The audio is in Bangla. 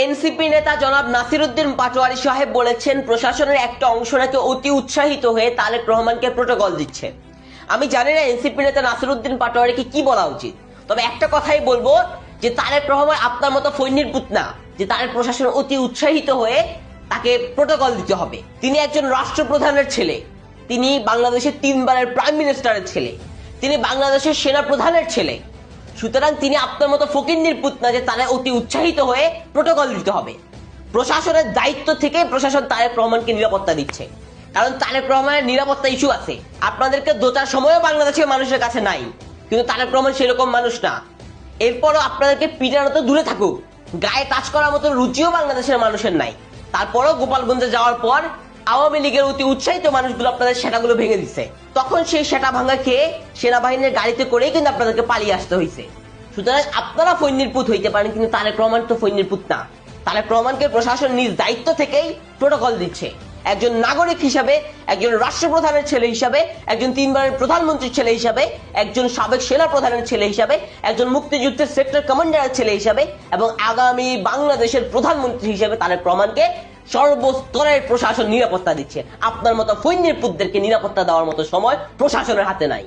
এনসিপি নেতা জনাব নাসিরউদ্দিন পাটোয়ারি সাহেব বলেছেন প্রশাসনের একটা অংশ নাকি অতি উৎসাহিত হয়ে তারেক রহমানকে প্রোটোকল দিচ্ছে। আমি জানি না এনসিপি নেতা নাসিরউদ্দিন পাটোয়ারিকে কি বলা উচিত, তবে একটা কথাই বলবো যে তারেক রহমান আপনার মতো ফৈন্নির পুত না যে তার প্রশাসন অতি উৎসাহিত হয়ে তাকে প্রোটোকল দিতে হবে। তিনি একজন রাষ্ট্রপ্রধানের ছেলে, তিনি বাংলাদেশের 3 বারের প্রাইম মিনিস্টারের ছেলে, তিনি বাংলাদেশের সেনা প্রধানের ছেলে। সুতরাং তিনি আপনার মতো ফকিন্নির পুত না যে তারা অতি উৎসাহিত হয়ে প্রোটোকল দিতে হবে। প্রশাসনের দায়িত্ব থেকে প্রশাসন তারেক রহমানকে নিরাপত্তা দিচ্ছে, কারণ তারেক রহমানের নিরাপত্তা ইস্যু আছে। আপনাদেরকে দোচার সময়ও বাংলাদেশের মানুষের কাছে নাই, কিন্তু তারেক রহমান সেরকম মানুষ না। এরপরও আপনাদেরকে পিটানো তো দূরে থাকুক, গায়ে টাচ করার মতো রুচিও বাংলাদেশের মানুষের নাই। তারপরও গোপালগঞ্জে যাওয়ার পর আওয়ামী লীগের অতি উৎসাহিত মানুষগুলো আপনাদের সেটাগুলো ভেঙে দিচ্ছে। তখন সেই সেটা ভাঙা খেয়ে সেনাবাহিনীর গাড়িতে করেই কিন্তু আপনাদেরকে পালিয়ে আসতে হয়েছে। সুতরাং আপনারা ফৈন্নির পুত হইতে পারেন, কিন্তু তারেক রহমান তো ফৈন্নির পুত না। তারেক রহমানকে প্রশাসন নিজ দায়িত্ব থেকেই প্রোটোকল দিচ্ছে। একজন নাগরিক হিসাবে, একজন রাষ্ট্রপ্রধানের ছেলে হিসাবে, একজন 3 বারের প্রধানমন্ত্রীর ছেলে হিসাবে, একজন সাবেক সেনা প্রধানের ছেলে হিসাবে, একজন মুক্তিযুদ্ধের সেক্টর কমান্ডারের ছেলে হিসাবে এবং আগামী বাংলাদেশের প্রধানমন্ত্রী হিসাবে তারেক রহমানকে সর্বস্তরের প্রশাসন নিরাপত্তা দিচ্ছে। আপনার মতো ফৈন্নির পুতদেরকে নিরাপত্তা দেওয়ার মতো সময় প্রশাসনের হাতে নাই।